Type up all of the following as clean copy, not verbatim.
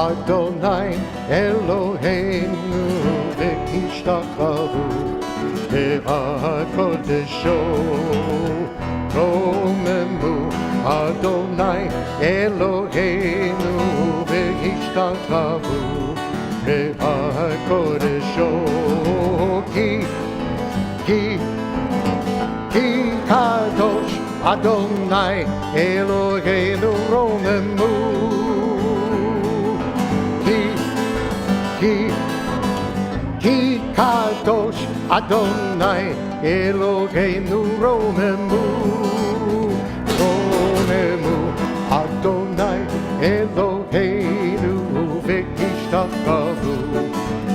Adonai Eloheinu v'ishtachavu Be'akodesho Romemu Adonai Eloheinu v'ishtachavu Be'akodesho Ki Kadosh Adonai Eloheinu Romemu Ki Kadosh Adonai Eloheinu Romemu Adonai Eloheinu v'ishtachavu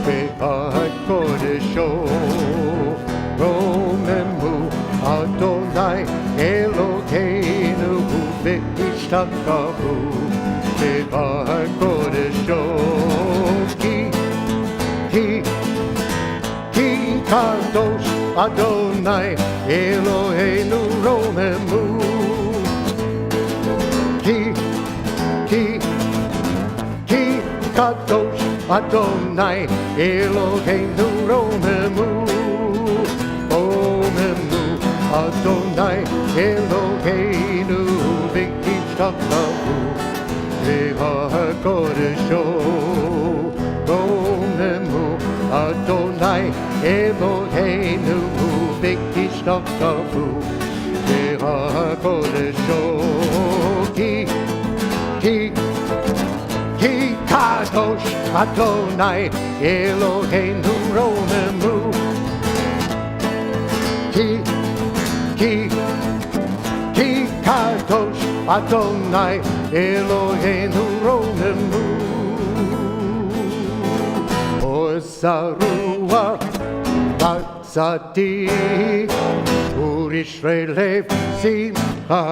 Be'akodesho Romemu Adonai Eloheinu v'ishtachavu Be'akodesho Ki Kadosh Adonai Eloheinu Romemu Ki Kadosh Adonai Eloheinu Romemu Adonai Eloheinu v'ishtachavu Be'akodesho Romemu Adonai Eloheinu v'ishtachavu Be'akodesho Ki Kadosh Adonai Eloheinu Romemu Ki Kadosh Adonai Eloheinu Romemu Ozarua Latzadik Urishreil Simcha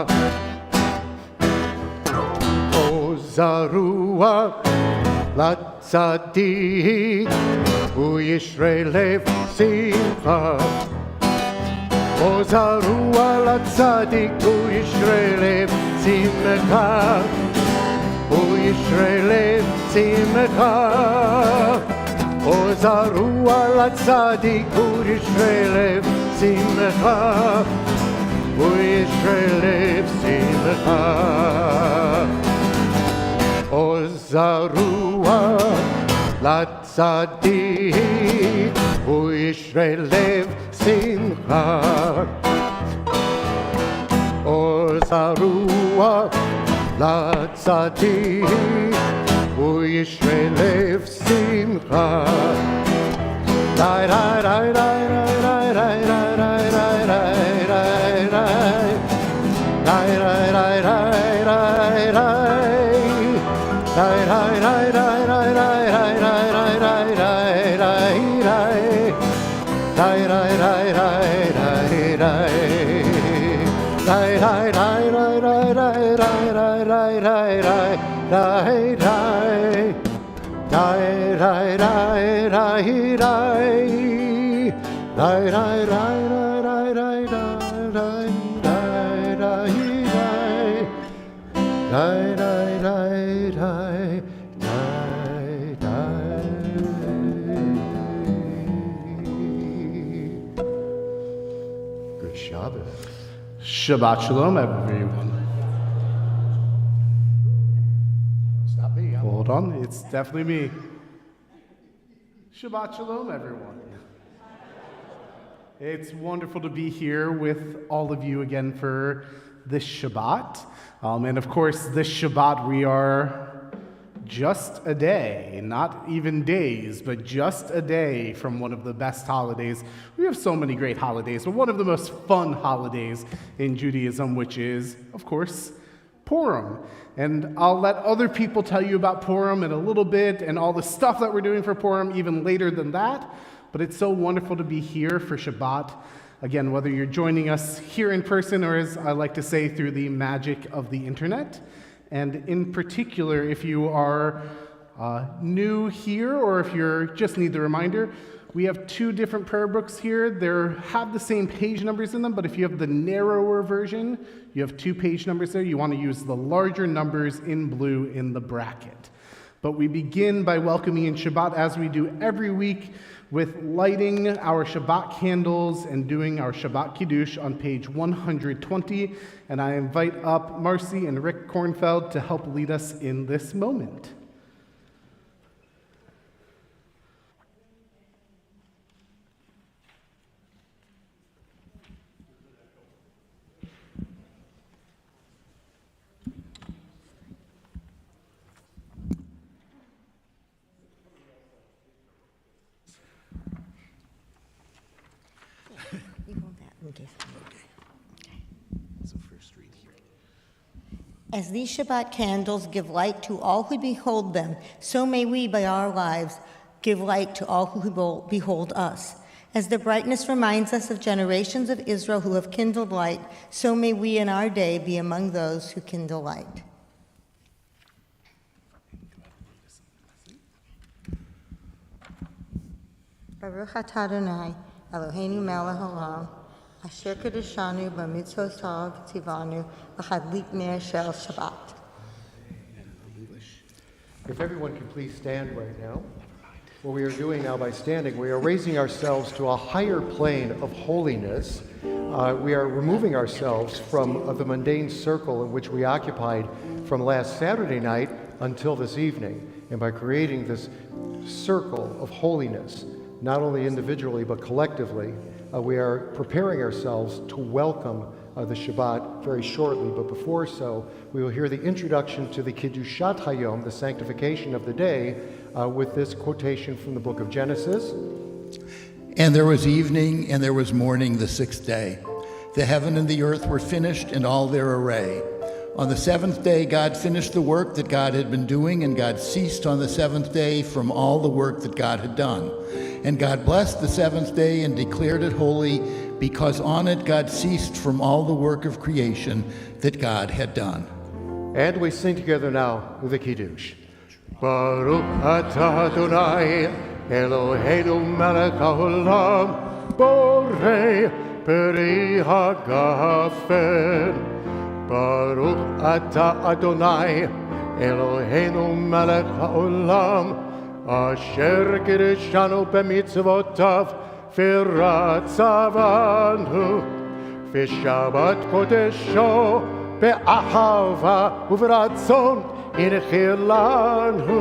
Ozarua Latzadik Urishreil Simcha Ozarua Latzadik Urishreil Simcha Urishreil Simcha Ozarua Latzadik Urishreil Simcha Urishreil Simcha Ozarua Latzadik Urishreil Simcha Ozarua Latzadik Uyishreil Simcha Dai dai dai dai dai dai dai dai dai dai dai dai dai Good Shabbat. Shabbat Shalom, everyone. It's not me. Hold on, it's definitely me. Shabbat Shalom, everyone. It's wonderful to be here with all of you again for this Shabbat. And of course, this Shabbat we are just a day, not even days, but just a day from one of the best holidays. We have so many great holidays, but one of the most fun holidays in Judaism, which is, of course, Purim. And I'll let other people tell you about Purim in a little bit and all the stuff that we're doing for Purim even later than that. But it's so wonderful to be here for Shabbat. Again, whether you're joining us here in person or, as I like to say, through the magic of the internet. And in particular, if you are new here or if you just need the reminder, we have two different prayer books here. They have the same page numbers in them, but if you have the narrower version, you have two page numbers there. You want to use the larger numbers in blue in the bracket. But we begin by welcoming in Shabbat, as we do every week, with lighting our Shabbat candles and doing our Shabbat Kiddush on page 120. And I invite up Marcy and Rick Kornfeld to help lead us in this moment. As these Shabbat candles give light to all who behold them, so may we, by our lives, give light to all who behold us. As the brightness reminds us of generations of Israel who have kindled light, so may we in our day be among those who kindle light. Baruch atah Adonai, Eloheinu melech haolam, asher kedeshanu b'mitzvotav tzivanu l'chadlik ner shel Shabbat. If everyone could please stand right now. What we are doing now by standing, we are raising ourselves to a higher plane of holiness. We are removing ourselves from the mundane circle in which we occupied from last Saturday night until this evening. And by creating this circle of holiness, not only individually but collectively, we are preparing ourselves to welcome the Shabbat very shortly. But before so, we will hear the introduction to the Kiddushat Hayom, the sanctification of the day, with this quotation from the book of Genesis. And there was evening and there was morning the sixth day. The heaven and the earth were finished and all their array. On the seventh day God finished the work that God had been doing, and God ceased on the seventh day from all the work that God had done. And God blessed the seventh day and declared it holy, because on it God ceased from all the work of creation that God had done. And we sing together now with the Kiddush. Baruch atah Adonai, Eloheinu melech haolam, borei peri hagafen. Baruch atah Adonai, Eloheinu melech haolam, asher kirishanu b'mitzvotav v'ratzavanu, v'shabbat kodesho be'ahava uv'ratzon inchilanu,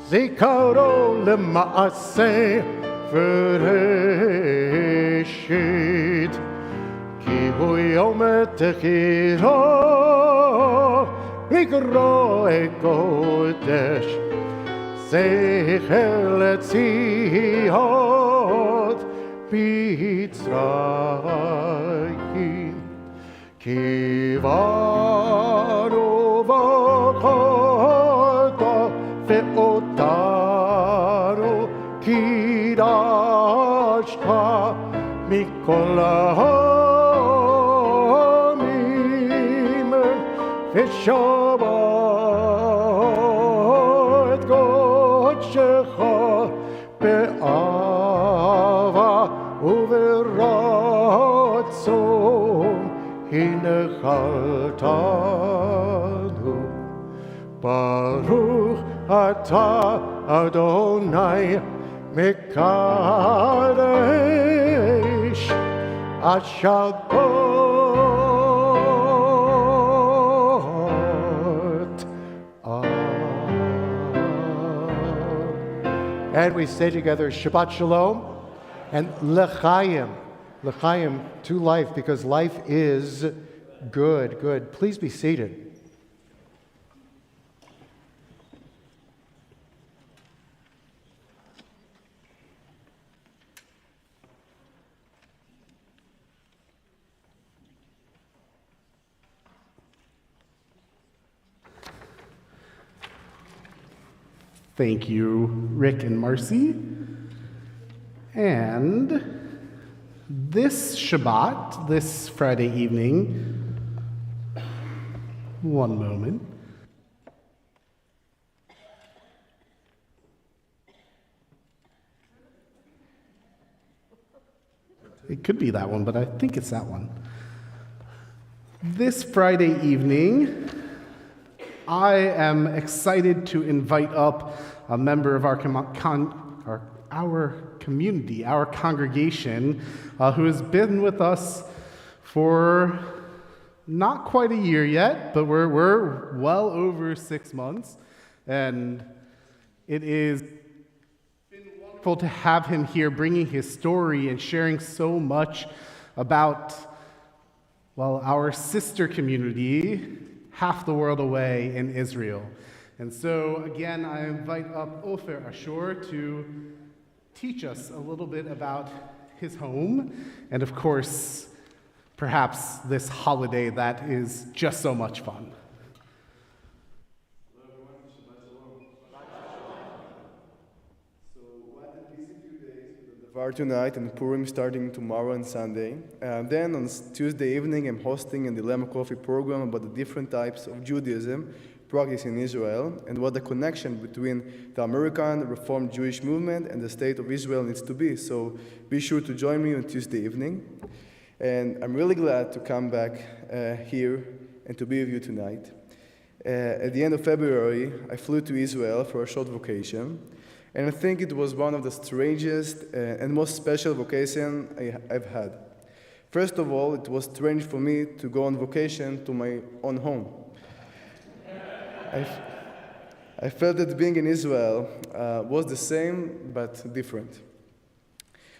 zikaro lema'aseh v'reshit, ki hu yom techiro mikro kodesh, zecher letziot b'Mitzrayim, kivanu v'chata ve'otanu kidashta mikol ha'amim v'shabbat kodshecha be'ava u'v'ratzon hinechaltanu. Baruch atah Adonai mekadesh Shabbat. And we say together Shabbat Shalom and L'chaim. L'chaim, to life, because life is good. Good. Please be seated. Thank you, Rick and Marcy. And this Shabbat, this Friday evening, one moment. It could be that one, but I think it's that one. This Friday evening, I am excited to invite up a member of our community, our congregation, who has been with us for not quite a year yet, but we're well over 6 months, and it is been wonderful to have him here bringing his story and sharing so much about, well, our sister community, half the world away in Israel. And so, again, I invite up Ofer Ashur to teach us a little bit about his home, and of course, perhaps this holiday that is just so much fun. Hello everyone, Shabbat Shalom. So we'll have a busy few days with the Davar tonight and Purim starting tomorrow and Sunday. Then on Tuesday evening I'm hosting a Dilemma Coffee program about the different types of Judaism practiced in Israel and what the connection between the American Reformed Jewish movement and the State of Israel needs to be. So be sure to join me on Tuesday evening. And I'm really glad to come back here and to be with you tonight. At the end of February, I flew to Israel for a short vacation, and I think it was one of the strangest and most special vacations I've had. First of all, it was strange for me to go on vacation to my own home. I felt that being in Israel was the same but different.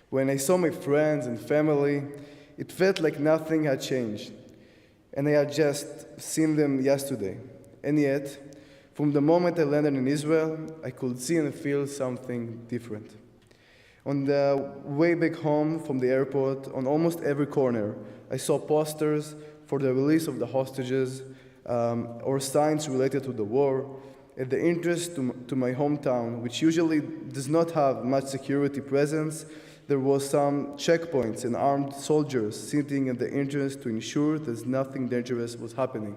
When I saw my friends and family, it felt like nothing had changed, and I had just seen them yesterday. And yet, from the moment I landed in Israel, I could see and feel something different. On the way back home from the airport, on almost every corner, I saw posters for the release of the hostages or signs related to the war. And the entrance to my hometown, which usually does not have much security presence, there was some checkpoints and armed soldiers sitting at the entrance to ensure that nothing dangerous was happening.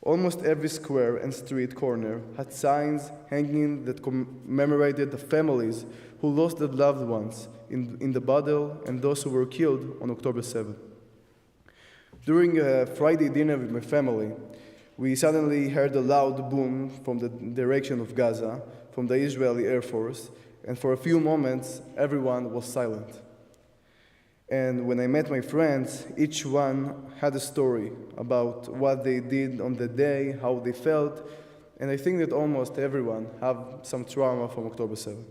Almost every square and street corner had signs hanging that commemorated the families who lost their loved ones in the battle and those who were killed on October 7th. During a Friday dinner with my family, we suddenly heard a loud boom from the direction of Gaza, from the Israeli Air Force, and for a few moments, everyone was silent. And when I met my friends, each one had a story about what they did on the day, how they felt, and I think that almost everyone had some trauma from October 7th.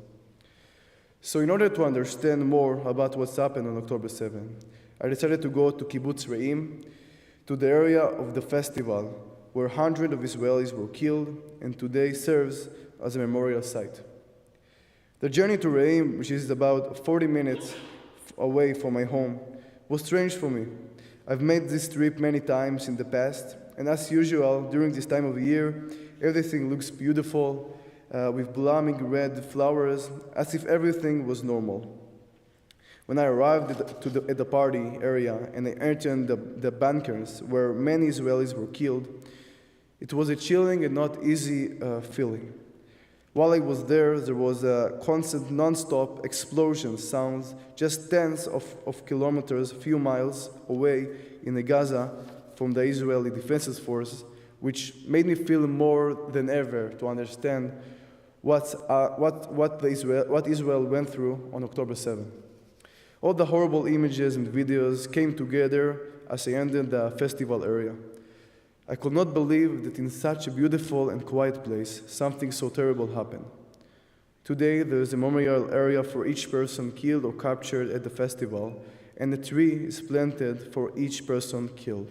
So in order to understand more about what's happened on October 7th, I decided to go to Kibbutz Re'im, to the area of the festival where hundreds of Israelis were killed and today serves as a memorial site. The journey to Re'im, which is about 40 minutes away from my home, was strange for me. I've made this trip many times in the past, and as usual, during this time of year, everything looks beautiful, with blooming red flowers, as if everything was normal. When I arrived at the party area and I entered the bunkers where many Israelis were killed, it was a chilling and not easy feeling. While I was there was a constant non-stop explosion sounds just tens of kilometers, a few miles away in the Gaza from the Israeli Defense Forces, which made me feel more than ever to understand what Israel went through on October 7th. All the horrible images and videos came together as I entered the festival area. I could not believe that in such a beautiful and quiet place, something so terrible happened. Today, there is a memorial area for each person killed or captured at the festival, and a tree is planted for each person killed.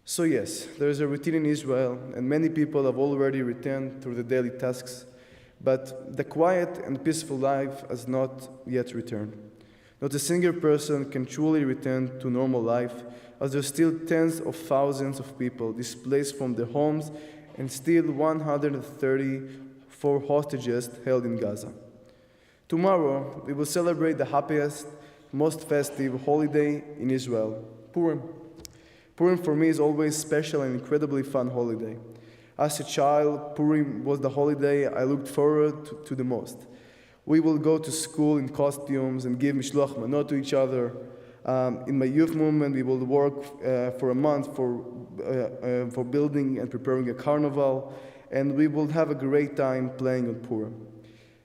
So yes, there is a routine in Israel, and many people have already returned to the daily tasks, but the quiet and peaceful life has not yet returned. Not a single person can truly return to normal life, as there are still tens of thousands of people displaced from their homes and still 134 hostages held in Gaza. Tomorrow, we will celebrate the happiest, most festive holiday in Israel, Purim. Purim for me is always special and incredibly fun holiday. As a child, Purim was the holiday I looked forward to the most. We will go to school in costumes and give mishloach manot to each other. In my youth movement, we will work for a month for building and preparing a carnival, and we will have a great time playing on Purim.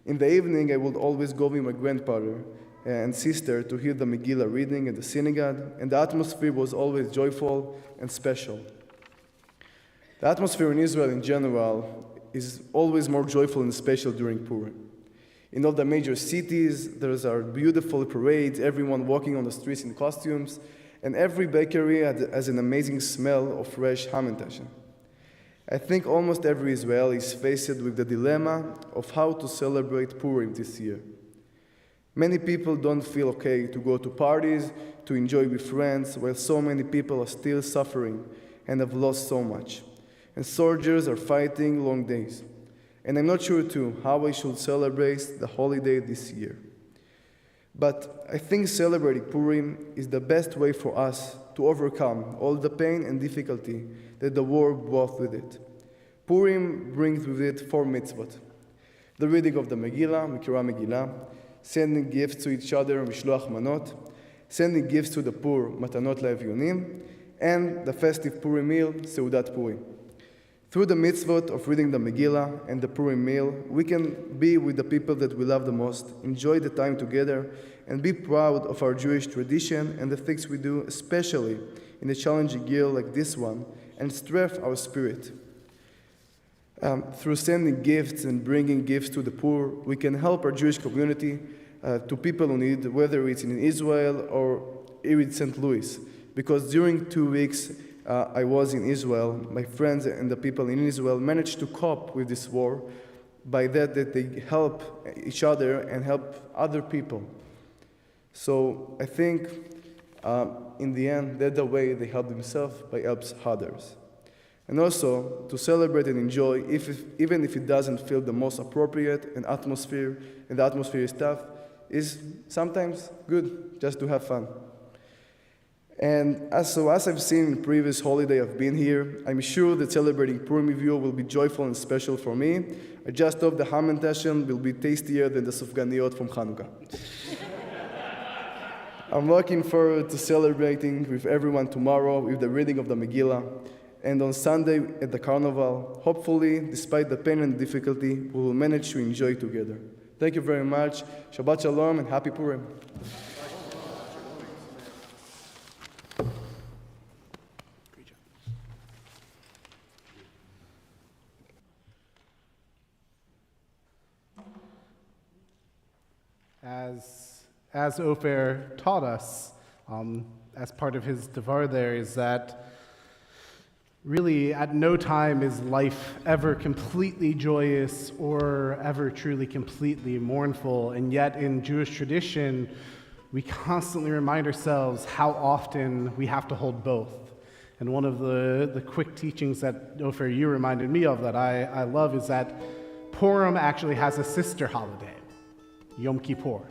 In the evening, I would always go with my grandfather and sister to hear the Megillah reading at the synagogue, and the atmosphere was always joyful and special. The atmosphere in Israel in general is always more joyful and special during Purim. In all the major cities, there are beautiful parades, everyone walking on the streets in costumes, and every bakery has an amazing smell of fresh hamantashen. I think almost every Israeli is faced with the dilemma of how to celebrate Purim this year. Many people don't feel okay to go to parties, to enjoy with friends, while so many people are still suffering and have lost so much. And soldiers are fighting long days. And I'm not sure too how I should celebrate the holiday this year. But I think celebrating Purim is the best way for us to overcome all the pain and difficulty that the war brought with it. Purim brings with it 4 mitzvot: the reading of the Megillah, Mikra Megillah, sending gifts to each other, Mishloach Manot, sending gifts to the poor, Matanot LaEvyonim, and the festive Purim meal, Seudat Purim. Through the mitzvot of reading the Megillah and the Purim meal, we can be with the people that we love the most, enjoy the time together, and be proud of our Jewish tradition and the things we do, especially in a challenging year like this one, and strengthen our spirit. Through sending gifts and bringing gifts to the poor, we can help our Jewish community to people who need, whether it's in Israel or here in St. Louis. Because during 2 weeks I was in Israel, my friends and the people in Israel managed to cope with this war by that they help each other and help other people. So I think in the end, that's the way they help themselves, by helps others. And also, to celebrate and enjoy, even if it doesn't feel the most appropriate, and the atmosphere is tough, is sometimes good, just to have fun. And as I've seen in previous holiday I've been here, I'm sure that celebrating Purim with you will be joyful and special for me. I just hope the hamantashen will be tastier than the sufganiyot from Hanukkah. I'm looking forward to celebrating with everyone tomorrow with the reading of the Megillah, and on Sunday at the carnival. Hopefully, despite the pain and difficulty, we will manage to enjoy together. Thank you very much. Shabbat Shalom and Happy Purim. As Ofer taught us, as part of his devar there, is that really, at no time is life ever completely joyous or ever truly completely mournful. And yet, in Jewish tradition, we constantly remind ourselves how often we have to hold both. And one of the quick teachings that, Ofer, you reminded me of that I love is that Purim actually has a sister holiday, Yom Kippur.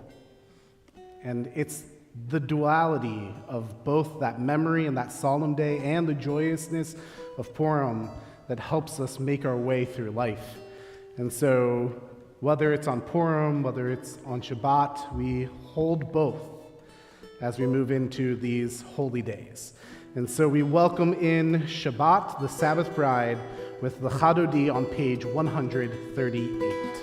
And it's the duality of both that memory and that solemn day and the joyousness of Purim that helps us make our way through life. And so, whether it's on Purim, whether it's on Shabbat, we hold both as we move into these holy days. And so we welcome in Shabbat, the Sabbath bride, with the Chadodi on page 138.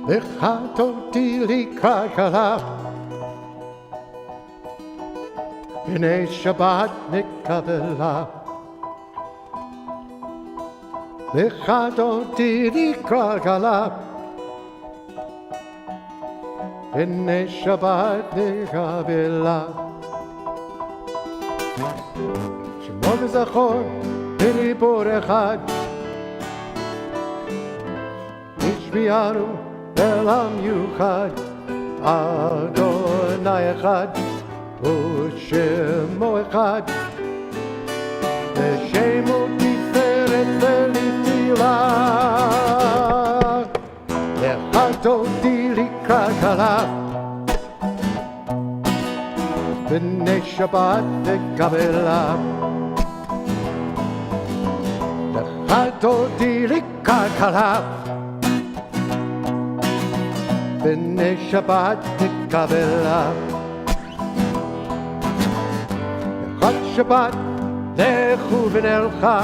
Lechatoti likakala B'nei Shabbat nikavela Lechatoti likakala B'nei Shabbat nikavela Shemo v'zachor b'dibur echad Nishbianu Elam Yuchad, Adonai Echad, U'Shemo Echad, V'Shemo Tiferet V'Litzilah, Echad Todi kakala. B'nei Shabbat tekabela. L'chadodi likakala. B'nei Shabbat tekabela. L'chad Shabbat lechu v'nelcha.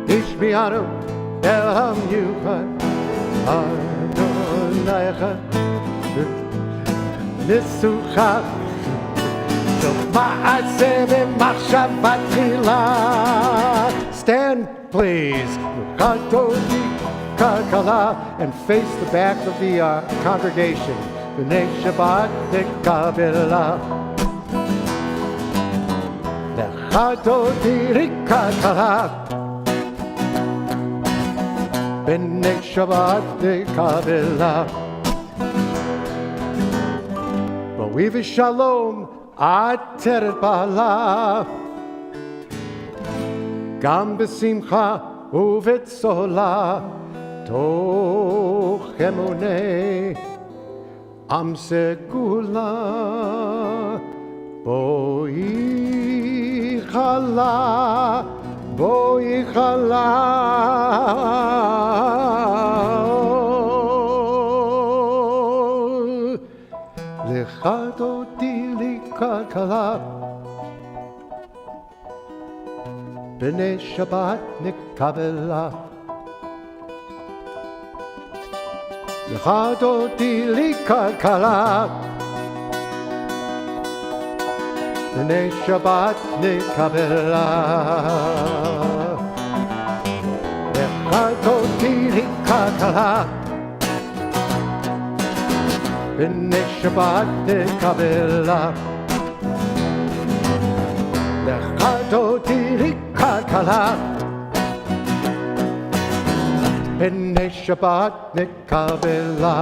Ishmianu el hamyuchad. Adonaicha Nisucha Ma'aseh v'machshavat tila. Stand, please. Chadodi kakala, and face the back of the congregation. B'nei Shabbat tekabela. Chadodi kakala. B'nei Shabbat tekabela. V'viv shalom ateret ba'ala. Gam b'simcha uvetzola. Toch emunei am segula. Boi chala. Boi chala. L'chadodi likakala. B'nei Shabbat nikabela. L'chadodi likakala. B'nei Shabbat nikabela. L'chadodi likakala. B'nei Shabbat tekabela. L'chadodi likakala. B'nei Shabbat tekabela.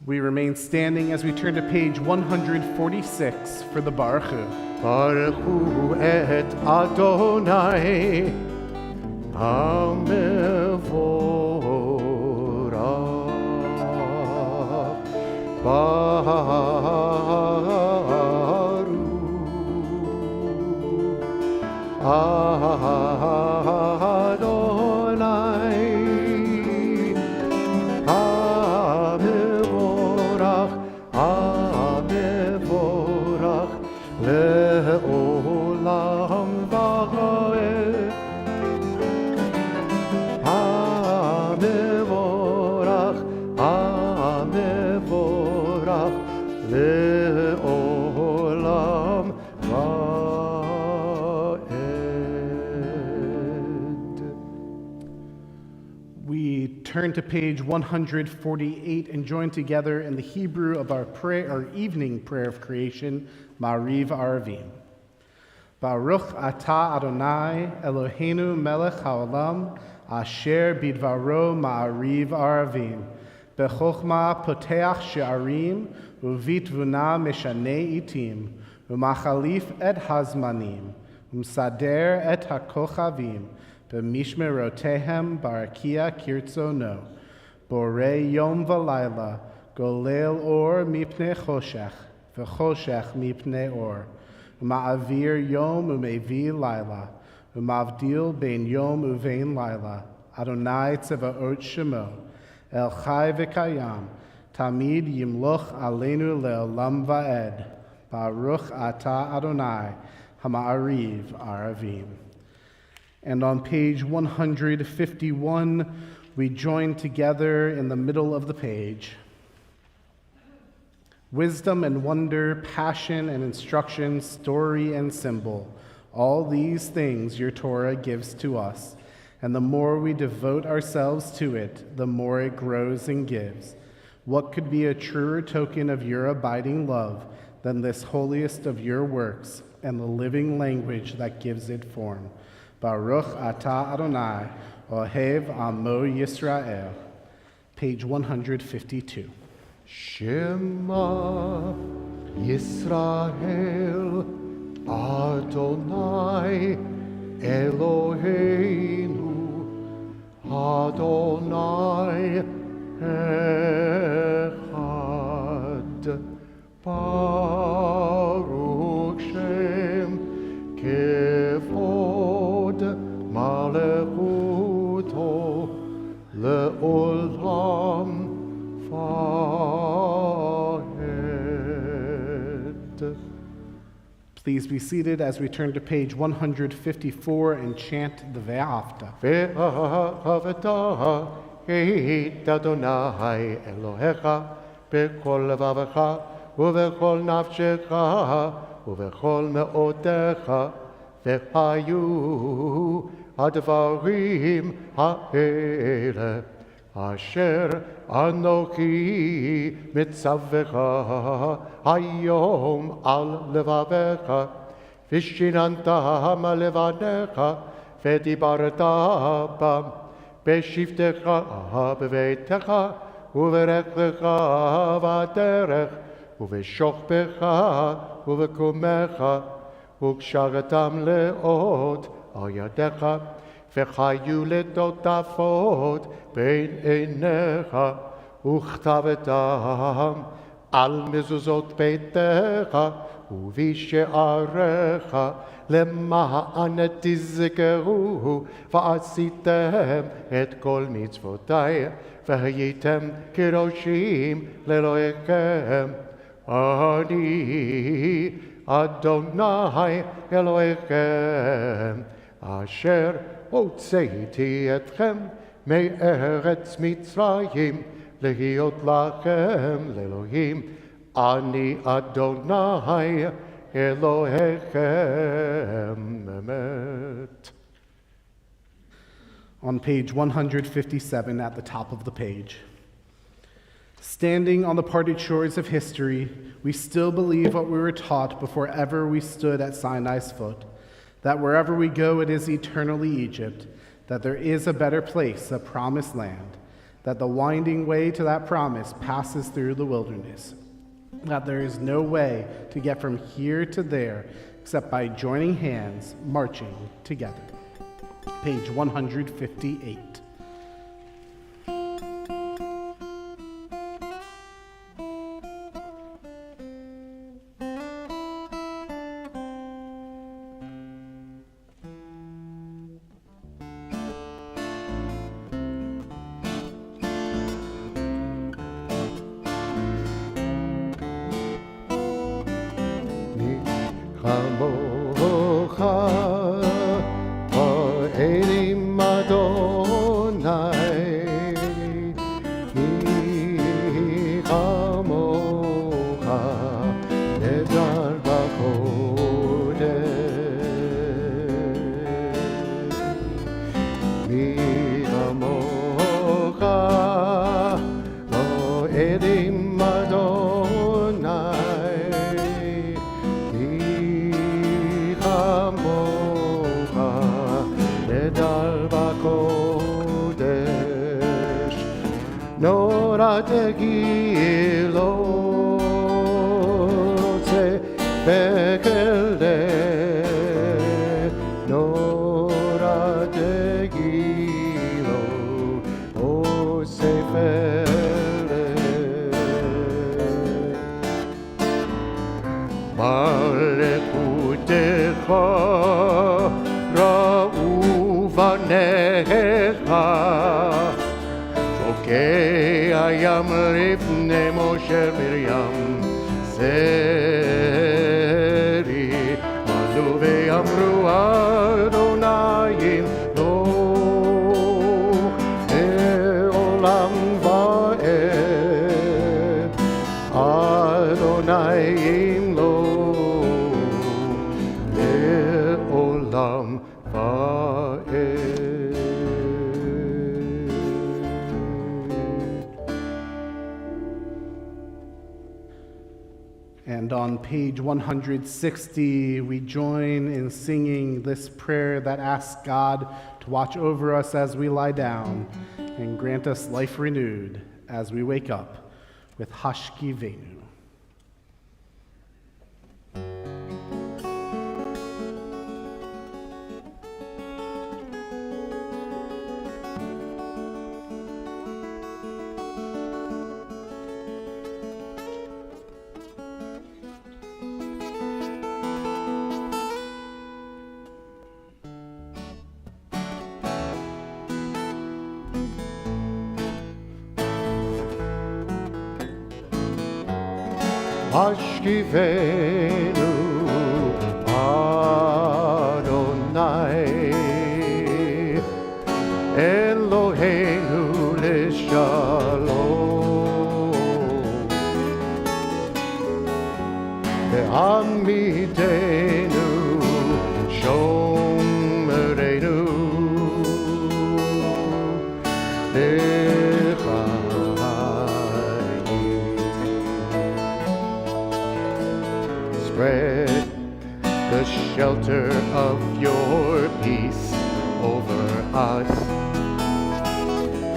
We remain standing as we turn to page 146 for the Baruch Hu. Baruch Hu et Adonai Hamevorach Baruch Adonai Hamevorach Hamevorach Le'olam va'ed Hamevorach Hamevorach Le'olam va'ed. We turn to page 148 and join together in the Hebrew of our prayer, our evening prayer of creation, Ma'ariv Aravim. Baruch atah Adonai Eloheinu melech haolam asher bidvaro Ma'ariv Aravim. Bechochma poteach she'arim uvitvuna meshanei itim umachalif et hazmanim umsader et hakochavim b'mishmerotehem barakia kirtzono borei yom v'layla golel or mipnei choshech v'choshech mipnei or uma'avir yom umevi layla umavdil bein yom uvein layla Adonai tzevaot shemo El Chai v'Kayam, Tamid Yimloch Aleinu Le'olam Va'ed, Baruch Ata Adonai, Hama'ariv Aravim. And on page 151, we join together in the middle of the page. Wisdom and wonder, passion and instruction, story and symbol, all these things your Torah gives to us. And the more we devote ourselves to it, the more it grows and gives. What could be a truer token of your abiding love than this holiest of your works and the living language that gives it form? Baruch Ata Adonai, Ohev Amo Yisrael. Page 152. Shema Yisrael Adonai Eloheinu Adonai Echad. Baruch Shem Kevod Malechuto Le'olam Vahed. Please be seated as we turn to page 154 and chant the Ve'afta. Ve'ahavta et Adonai Elohecha b'kol levavecha ובכל נפשך ובכל מאודיך והיו הדברים האלה אשר אנוכי מצווך היום על לבביך ושיננת מלבניך ודיברת בם בשבתך בביתך וברכך בדרך ובשוכבך ובקומך וקשרתם לאות על ידיך וחיו לטוטפות בין עיניך וכתבתם על מזוזות ביתך ובשעריך למען תזכרו ועשיתם את כל מצוותי והייתם קדושים לאלוהיכם אני אדוני אלוהיכם אשר הוצאתי אתכם מארץ מצרים להיות לכם לאלוהים אני אדוני אלוהיכם אמת. On page 157 at the top of the page. Standing on the parted shores of history, we still believe what we were taught before ever we stood at Sinai's foot, that wherever we go it is eternally Egypt, that there is a better place, a promised land, that the winding way to that promise passes through the wilderness, that there is no way to get from here to there except by joining hands, marching together. Page 158. כמוך פועלים אדוני מי כמוך נדר בקודש מי כמוך פועלים אדוני נורא תגילו זה בכלה נורא תגילו עושה פלא מלכותך ראו בניך הים לפני משה מרים זרי עלו ואמרו אדוניים לא לעולם ועד אדוניים לא לעולם ועד. And on page 160, we join in singing this prayer that asks God to watch over us as we lie down and grant us life renewed as we wake up with Hashkivenu. Hashkivenu Adonai Eloheinu Lishalom Ve'amidenu Shomerenu Spread the shelter of your peace over us.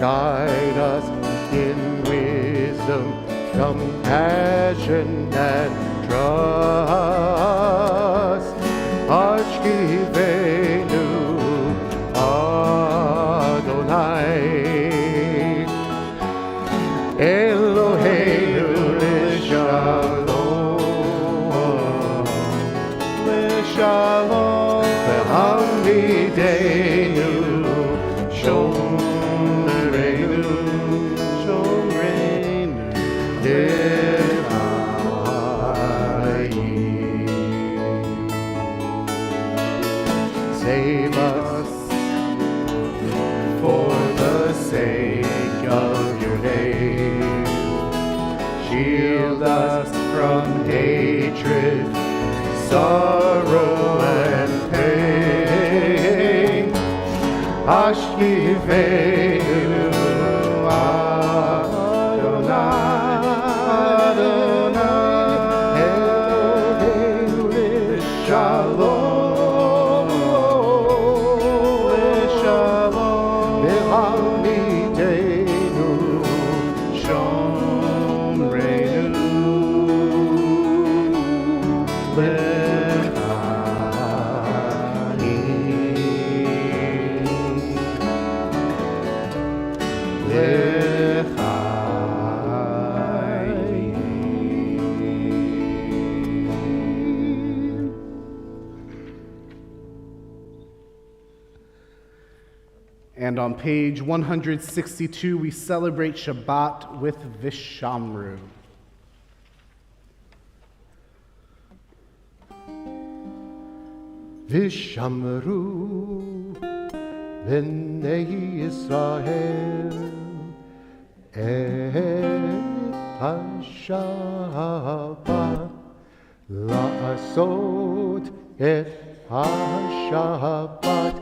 Guide us in wisdom, compassion, and trust. Hashkivenu Adonai Eloheinu Lishalom Lishalom Ve'amidenu Shomerenu Save us for the sake of your name. Shield us from hatred, sorrow, and pain. Hashkivenu Adonai Eloheinu Lishalom Ve'amidenu Shomreinu And on page 162, we celebrate Shabbat with Vishamru. Vishamru B'nei Yisrael Et HaShabbat La'asot et HaShabbat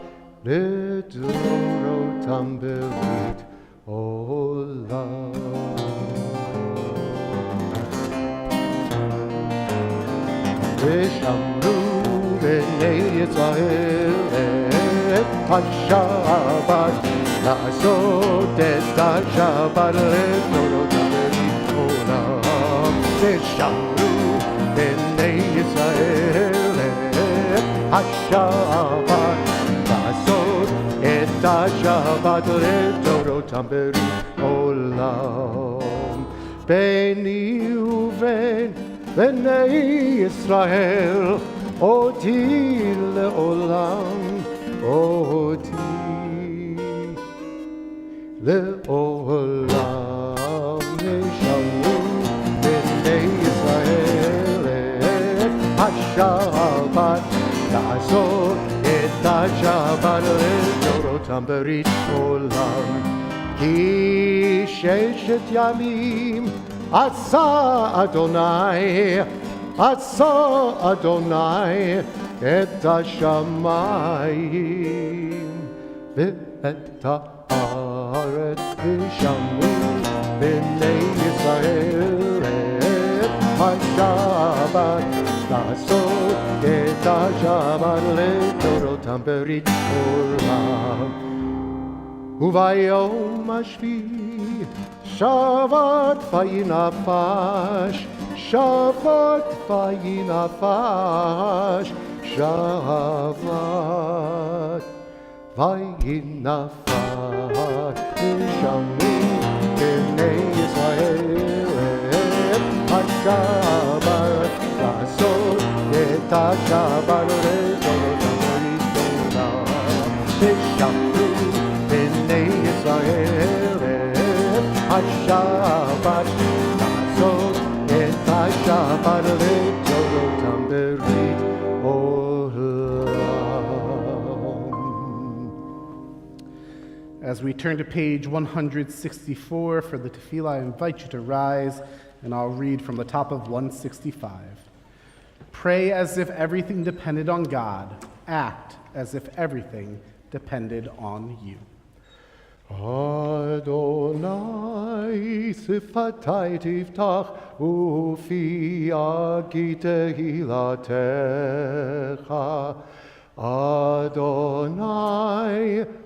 L'dorotam berit olam Vishamru B'nei Yisrael et HaShabbat La'asot et HaShabbat L'dorotam berit olam Vishamru B'nei Yisrael et HaShabbat La'asot et HaShabbat L'dorotam berit olam Beni uven B'nei Yisrael Oti le'olam Oti le'olam Vishamru B'nei Yisrael et HaShabbat La'asot et HaShabbat L'dorotam berit olam Ki sheshet yamim Asa Adonai et hashamayim ve'et haaretz Vishamru B'nei Yisrael et HaShabbat La'asot et HaShabbat L'dorotam berit olam Uvayom hashvi Shabbat vayinafash Shabbat vayinafash Shabbat vayinafash Vishamru B'nei Yisrael et HaShabbat La'asot et HaShabbat L'dorotam berit olam Vishamru B'nei Yisrael et HaShabbat La'asot et HaShabbat As we turn to page 164 for the tefillah, I invite you to rise, and I'll read from the top of 165. Pray as if everything depended on God. Act as if everything depended on you. Adonai sifatai tiftach ufi agite hilatecha. Adonai,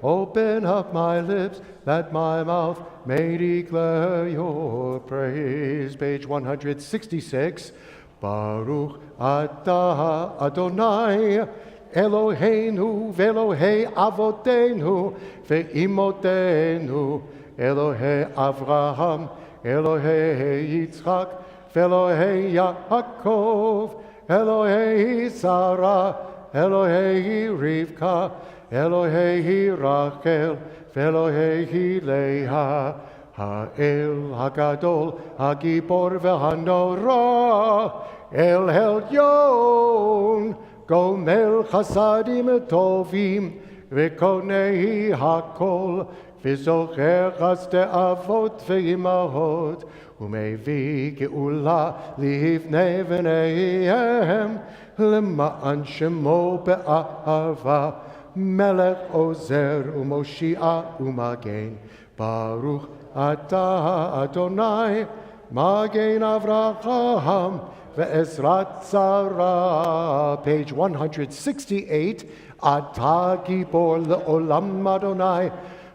open up my lips that my mouth may declare your praise. Page 166. Baruch atah Adonai Eloheinu ve'Elohei avotenu ve'imotenu Elohei Avraham Elohei Yitzchak ve'Elohei Yaakov Elohei Sarah Elohei Rivka Elohei Rachel ve'Elohei Leah Ha'el Hagadol Hagibor ve'Hanora El Elyon Gomel Chasadim Tovim Vekonei Hakol Vizocher Chaste Avot Ve'imahot Umevi Geula Livnei V'neihem Lema'an Shemo Be'ahava Melech Ozer Umoshia Umagen Baruch Atah Adonai Magen Avraham Ve'ezrat Sarah. Page 168. Atah Gibor le'olam Adonai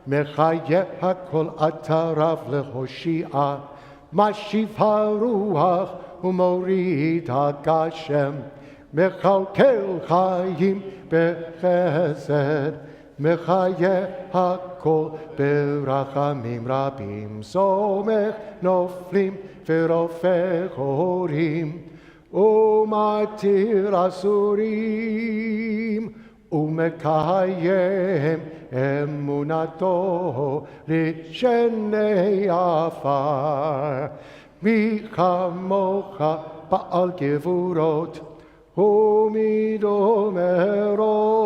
Mechayeh hakol atarav lehoshia Mashiv haruach umorid hagashem Mechalkel chayim bechesed Mechayeh hakol berachamim rabim Somech noflim ve'rofech horim Umatir asurim Umekayem emunato Lishenei afar Michamocha ba'al gevurot Umido meroch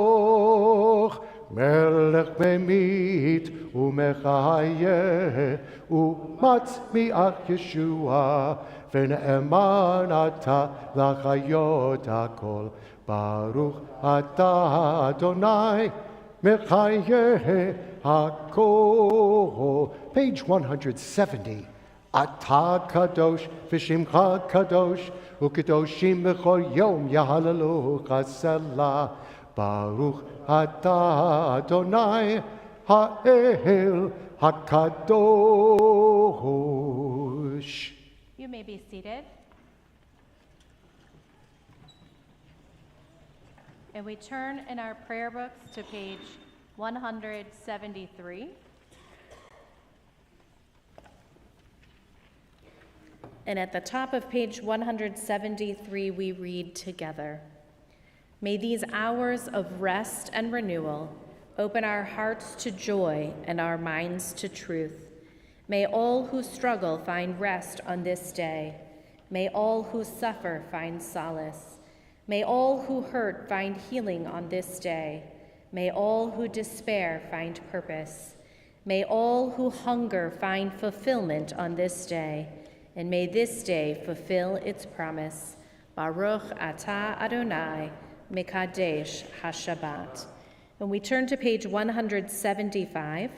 Melech memit umechayeh Umatzmiach Yeshua V'ne'eman ata lachayot hakol Baruch atah Adonai Mechayeh hakol. Page 170. Atah kadosh v'shimcha kadosh u'kadoshim b'chol yom yahalalucha selah. Baruch atah Adonai ha'el hakadosh. You may be seated. And we turn in our prayer books to page 173. And at the top of page 173, we read together, "May these hours of rest and renewal open our hearts to joy and our minds to truth. May all who struggle find rest on this day. May all who suffer find solace. May all who hurt find healing on this day. May all who despair find purpose. May all who hunger find fulfillment on this day. And may this day fulfill its promise. Baruch atah Adonai, Mekadesh HaShabbat." And we turn to page 175.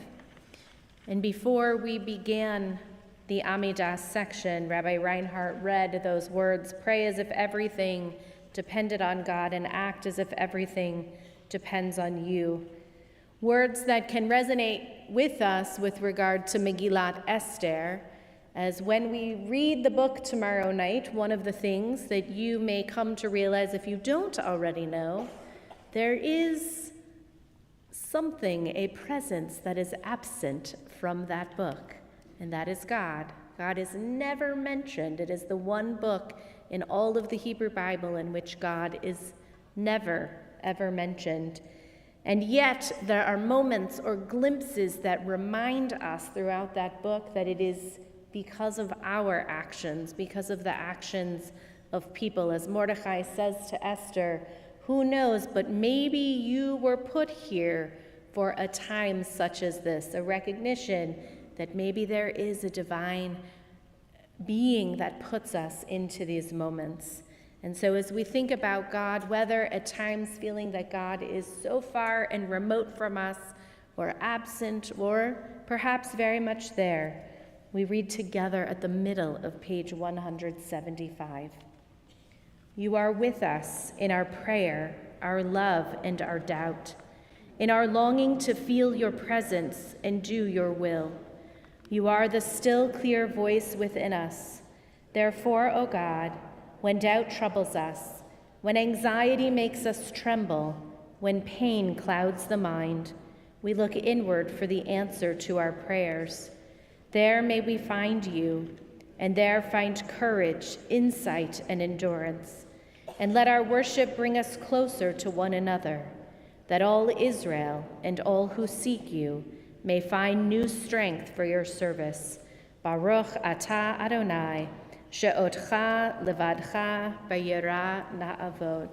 And before we began the Amidah section, Rabbi Reinhardt read those words, "Pray as if everything depended on God and act as if everything depends on you." Words that can resonate with us with regard to Megillat Esther, as when we read the book tomorrow night, one of the things that you may come to realize if you don't already know, there is something, a presence that is absent from that book, and that is God. God is never mentioned. It is the one book in all of the Hebrew Bible in which God is never, ever mentioned. And yet, there are moments or glimpses that remind us throughout that book that it is because of our actions, because of the actions of people. As Mordechai says to Esther, "Who knows, but maybe you were put here for a time such as this, a recognition that maybe there is a divine being that puts us into these moments. And so as we think about God, whether at times feeling that God is so far and remote from us, or absent, or perhaps very much there, we read together at the middle of page 175. You are with us in our prayer, our love, and our doubt, in our longing to feel your presence and do your will. You are the still, clear voice within us. Therefore, O God, when doubt troubles us, when anxiety makes us tremble, when pain clouds the mind, we look inward for the answer to our prayers. There may we find you, and there find courage, insight, and endurance. And let our worship bring us closer to one another, that all Israel and all who seek you may find new strength for your service. Baruch atah Adonai, she'otcha levadcha vayera na'avod.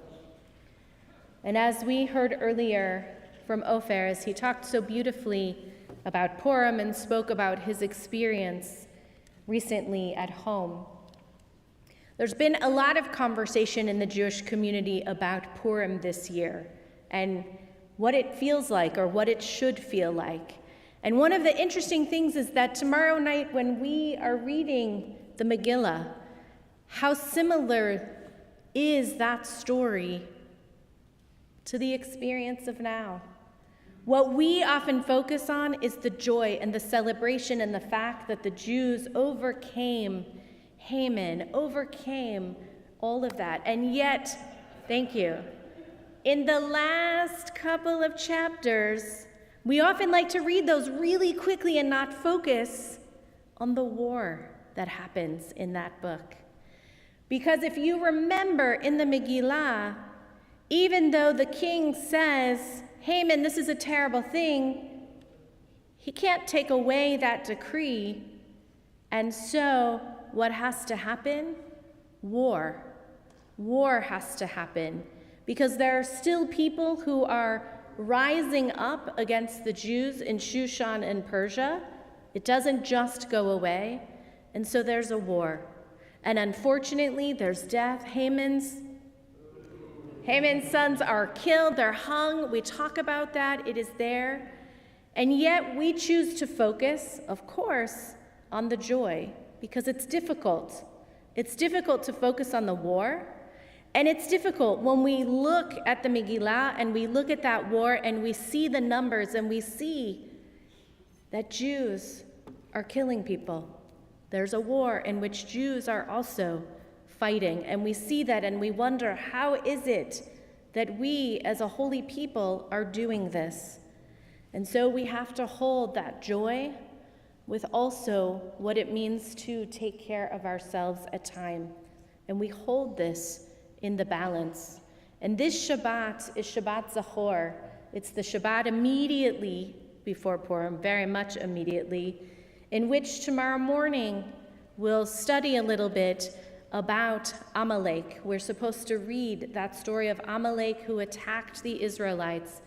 And as we heard earlier from Ofer, as he talked so beautifully about Purim and spoke about his experience recently at home, there's been a lot of conversation in the Jewish community about Purim this year and what it feels like or what it should feel like. And one of the interesting things is that tomorrow night when we are reading the Megillah, how similar is that story to the experience of now? What we often focus on is the joy and the celebration and the fact that the Jews overcame Haman, overcame all of that. And yet, thank you, in the last couple of chapters, we often like to read those really quickly and not focus on the war that happens in that book. Because if you remember in the Megillah, even though the king says, Haman, this is a terrible thing, he can't take away that decree. And so what has to happen? War. War has to happen because there are still people who are rising up against the Jews in Shushan and Persia. It doesn't just go away. And so there's a war. And unfortunately, there's death. Haman's sons are killed, they're hung. We talk about that, it is there. And yet we choose to focus, of course, on the joy because it's difficult. It's difficult to focus on the war. And it's difficult when we look at the Megillah and we look at that war and we see the numbers and we see that Jews are killing people. There's a war in which Jews are also fighting, and we see that and we wonder, how is it that we as a holy people are doing this? And so we have to hold that joy with also what it means to take care of ourselves at time. And we hold this in the balance. And this Shabbat is Shabbat Zachor. It's the Shabbat immediately before Purim, very much immediately, in which tomorrow morning we'll study a little bit about Amalek. We're supposed to read that story of Amalek who attacked the Israelites.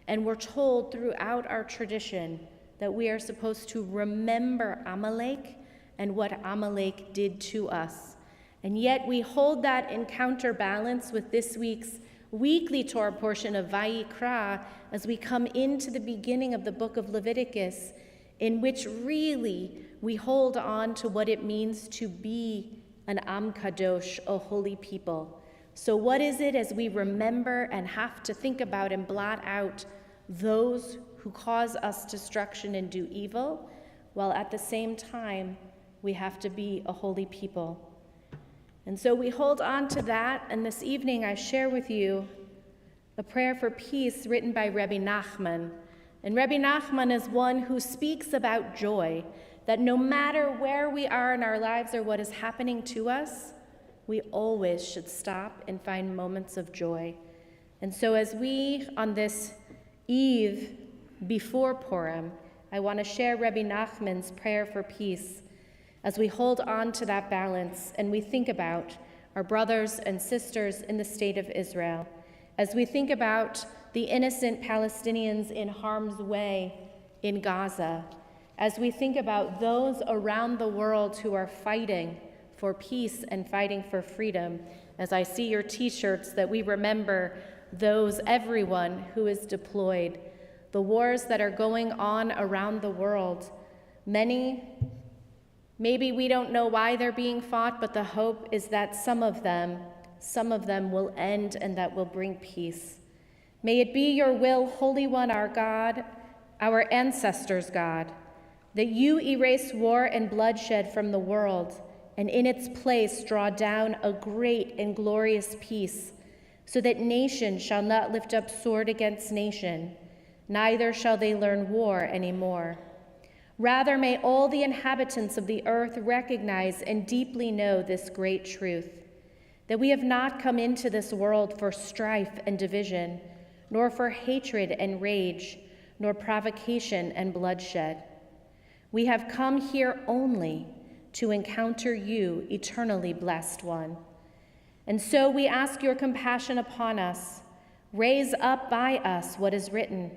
And we're told throughout our tradition that we are supposed to remember Amalek and what Amalek did to us. And yet we hold that in counterbalance with this week's weekly Torah portion of Vayikra as we come into the beginning of the book of Leviticus, in which really we hold on to what it means to be an Am Kadosh, a holy people. So what is it as we remember and have to think about and blot out those who cause us destruction and do evil, while at the same time we have to be a holy people. And so we hold on to that, and this evening I share with you a prayer for peace written by Rebbe Nachman. And Rebbe Nachman is one who speaks about joy, that no matter where we are in our lives or what is happening to us, we always should stop and find moments of joy. And so as we, on this eve before Purim, I want to share Rebbe Nachman's prayer for peace as we hold on to that balance and we think about our brothers and sisters in the state of Israel, as we think about the innocent Palestinians in harm's way in Gaza, as we think about those around the world who are fighting for peace and fighting for freedom, as I see your t-shirts that we remember everyone who is deployed, the wars that are going on around the world. Many, maybe we don't know why they're being fought, but the hope is that some of them will end and that will bring peace. May it be your will, Holy One, our God, our ancestors' God, that you erase war and bloodshed from the world, and in its place draw down a great and glorious peace, so that nation shall not lift up sword against nation, neither shall they learn war anymore. Rather, may all the inhabitants of the earth recognize and deeply know this great truth, that we have not come into this world for strife and division, nor for hatred and rage, nor provocation and bloodshed. We have come here only to encounter you, eternally blessed one. And so we ask your compassion upon us. Raise up by us what is written.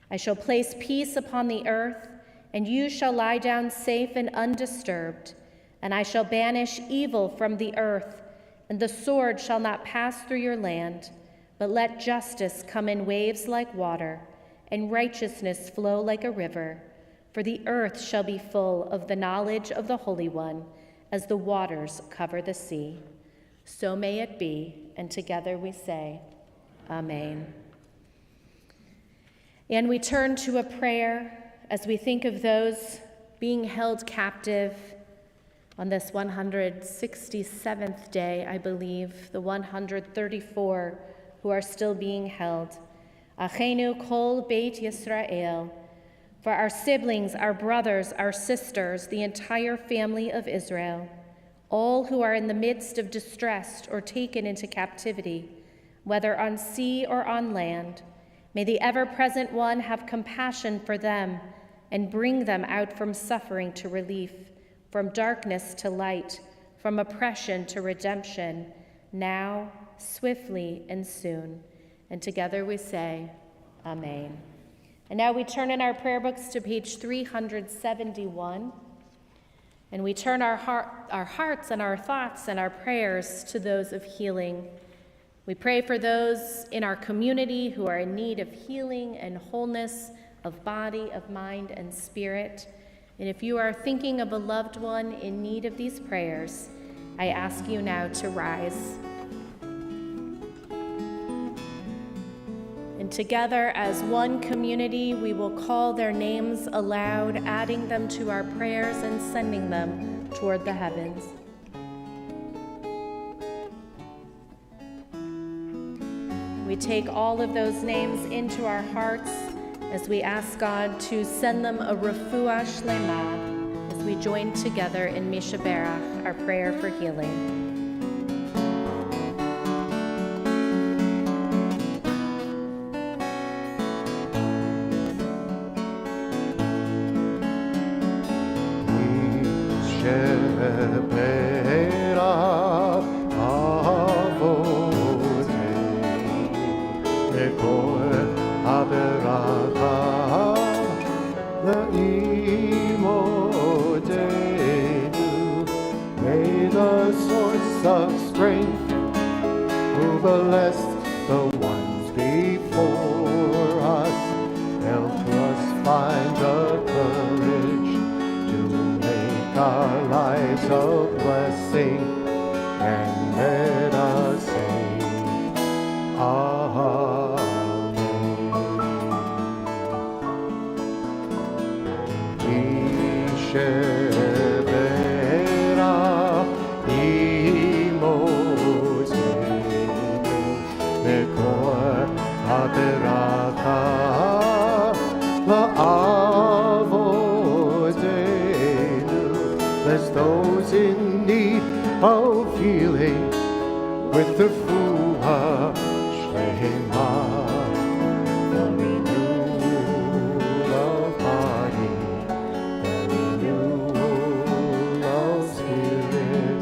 I shall place peace upon the earth, and you shall lie down safe and undisturbed. And I shall banish evil from the earth, and the sword shall not pass through your land, but let justice come in waves like water, and righteousness flow like a river. For the earth shall be full of the knowledge of the Holy One, as the waters cover the sea. So may it be, and together we say, Amen. And we turn to a prayer as we think of those being held captive on this 167th day, I believe, the 134 who are still being held. Achenu kol Beit Yisrael, for our siblings, our brothers, our sisters, the entire family of Israel, all who are in the midst of distress or taken into captivity, whether on sea or on land, may the ever-present one have compassion for them and bring them out from suffering to relief, from darkness to light, from oppression to redemption, now, swiftly, and soon. And together we say, Amen. And now we turn in our prayer books to page 371, and we turn our hearts and our thoughts and our prayers to those of healing. We pray for those in our community who are in need of healing and wholeness of body, of mind, and spirit. And if you are thinking of a loved one in need of these prayers, I ask you now to rise. And together as one community, we will call their names aloud, adding them to our prayers and sending them toward the heavens. We take all of those names into our hearts as we ask God to send them a refuah shlema as we join together in Mishaberach, our prayer for healing. May the source of strength who blessed the ones before us help us find the courage to make our lives a blessing, and let us say, Amen. Bless those in need of healing with the refuah shlema, the renewal of body, the renewal of spirit,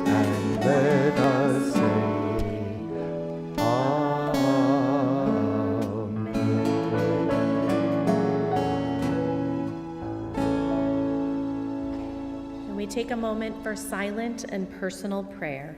and let us say, Amen. we take a moment for silent and personal prayer.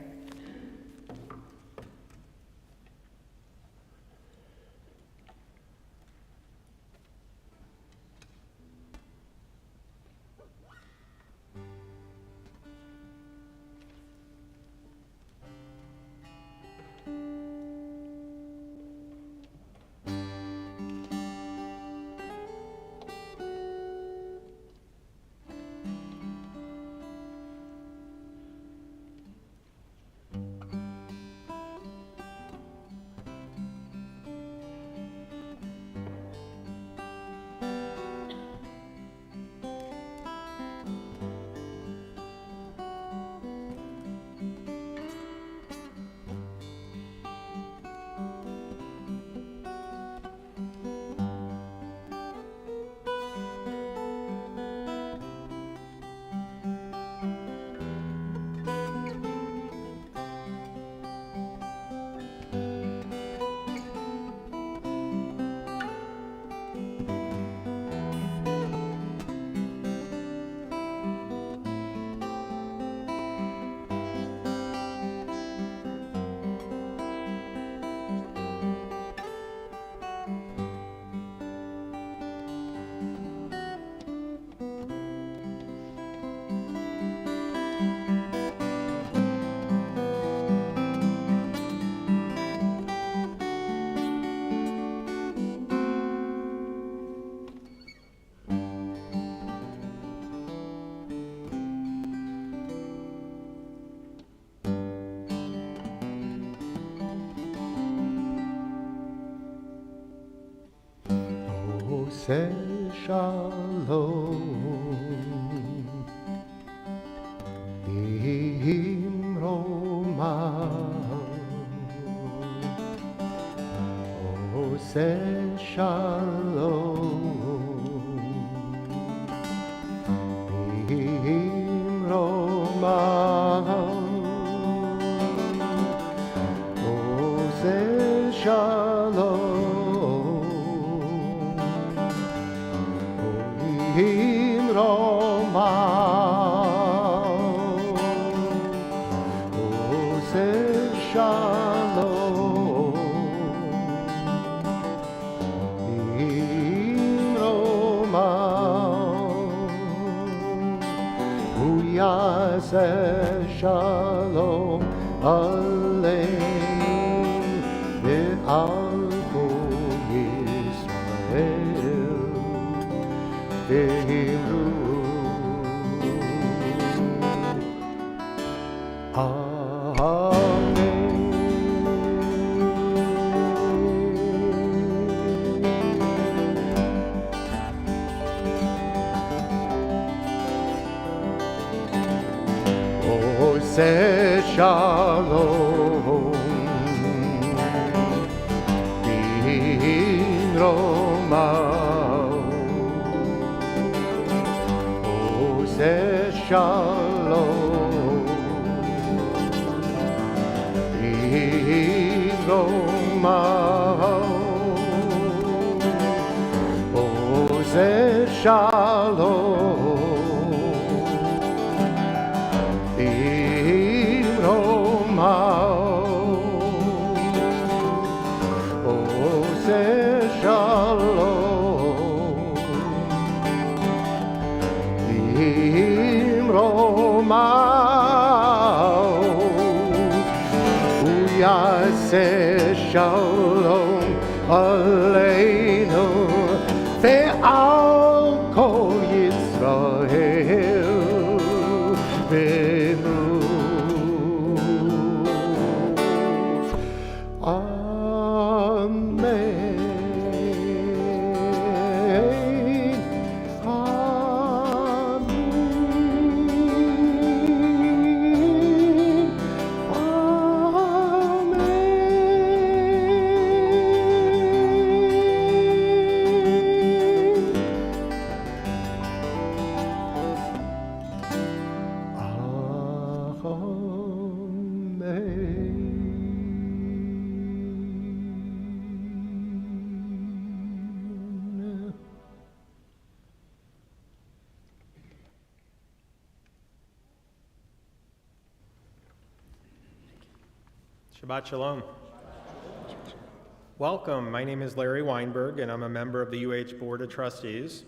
Say shalom, Imroma. Oh, say shalom, Imroma. Oh, say shalom. In Roma, oh, say shalom. In Roma, oh, yeah, say shalom. Alein ve'alko Yisrael. Oh, say shalom in Roma. Say shalom in Roma. Oh, say shalom in Roma. Oh, say shalom in Roma, Uyaseh shalom aleinu ve'al kol Yisrael v'nu. Amen. Amen. Shabbat Shalom. Welcome. My name is Larry Weinberg, and I'm a member of the UH Board of Trustees.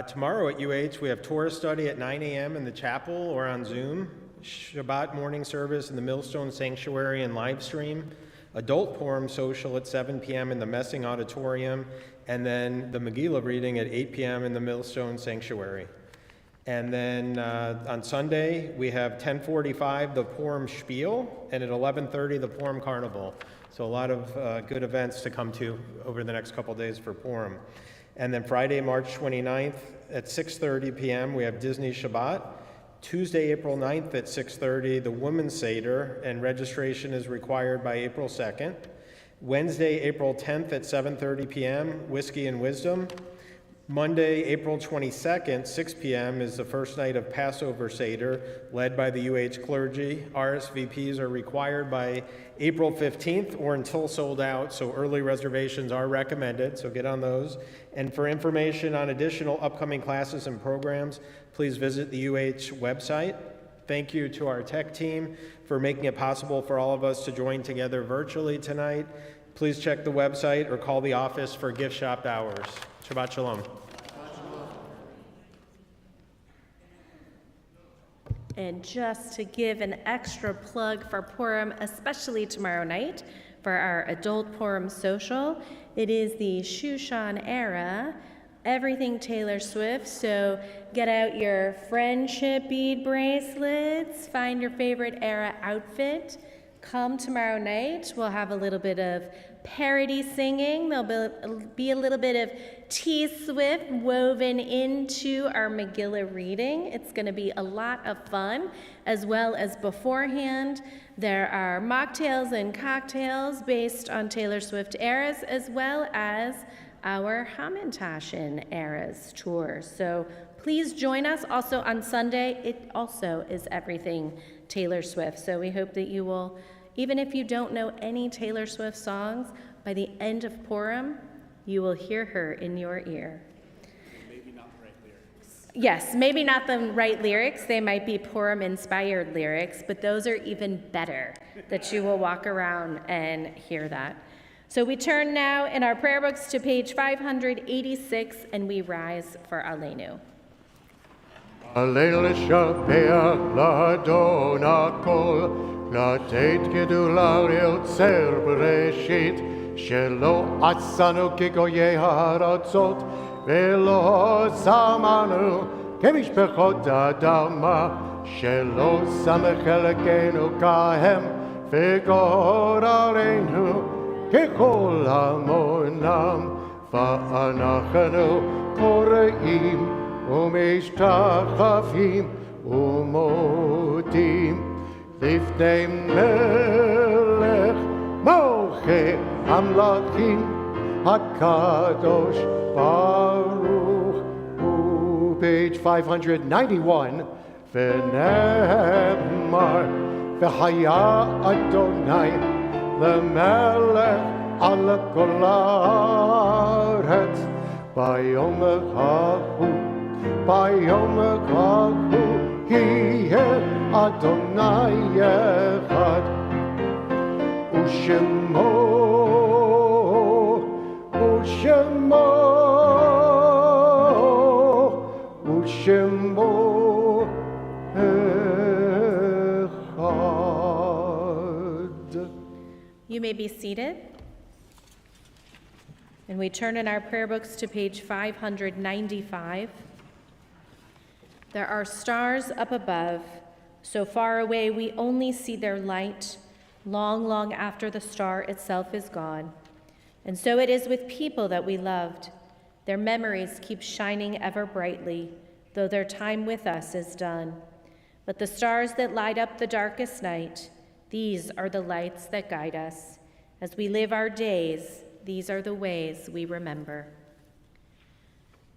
Tomorrow at UH, we have Torah study at 9 a.m. in the chapel or on Zoom, Shabbat morning service in the Millstone Sanctuary and live stream, adult Purim social at 7 p.m. in the Messing Auditorium, and then the Megillah reading at 8 p.m. in the Millstone Sanctuary. And then on Sunday, we have 10:45, the Purim Spiel, and at 11:30, the Purim Carnival. So a lot of good events to come to over the next couple days for Purim. And then Friday, March 29th at 6:30 p.m., we have Disney Shabbat. Tuesday, April 9th at 6:30, the Women's Seder, and registration is required by April 2nd. Wednesday, April 10th at 7:30 p.m., Whiskey and Wisdom. Monday, April 22nd, 6 p.m. is the first night of Passover Seder, led by the UH clergy. RSVPs are required by April 15th or until sold out, so early reservations are recommended, so get on those. And for information on additional upcoming classes and programs, please visit the UH website. Thank you to our tech team for making it possible for all of us to join together virtually tonight. Please check the website or call the office for gift shop hours. Shabbat Shalom. And just to give an extra plug for Purim, especially tomorrow night, for our adult Purim social, it is the Shushan era, everything Taylor Swift. So get out your friendship bead bracelets, find your favorite era outfit. Come tomorrow night. We'll have a little bit of parody singing. There'll be a little bit of T Swift woven into our Megillah reading. It's going to be a lot of fun, as well as beforehand. There are mocktails and cocktails based on Taylor Swift eras, as well as our Hamantashen eras tour. So please join us. Also on Sunday, it also is everything Taylor Swift. So we hope that you will, even if you don't know any Taylor Swift songs, by the end of Purim, you will hear her in your ear. Maybe not the right lyrics. Yes, maybe not the right lyrics. They might be Purim-inspired lyrics, but those are even better, that you will walk around and hear that. So we turn now in our prayer books to page 586, and we rise for Aleinu. הלל לשבח לאדון הכל, לתת גדולה ליוצר בראשית, שלא עשנו כגויי הארצות, ולא שמנו כמשפחות האדמה, שלא שם חלקנו כהם, וגורלנו ככל המונם, ואנחנו קוראים ומשתחווים ומודים לפני מלך מלכי המלכים הקדוש ברוך הוא. Page 591, ונאמר והיה אדוני למלך על כל הארץ ביום ההוא. ביום ההוא יהיה אדוני אחד, ושמו אחד. You may be seated. And we turn in our prayer books to page 595. There are stars up above, so far away we only see their light, long, long after the star itself is gone. And so it is with people that we loved. Their memories keep shining ever brightly, though their time with us is done. But the stars that light up the darkest night, these are the lights that guide us. As we live our days, these are the ways we remember.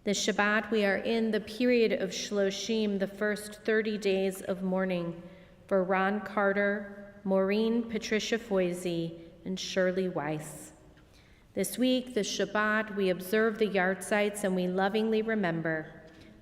This Shabbat, we are in the period of Shloshim, the first 30 days of mourning for Ron Carter, Maureen Patricia Foisey, and Shirley Weiss. This week, the Shabbat, we observe the yahrzeits and we lovingly remember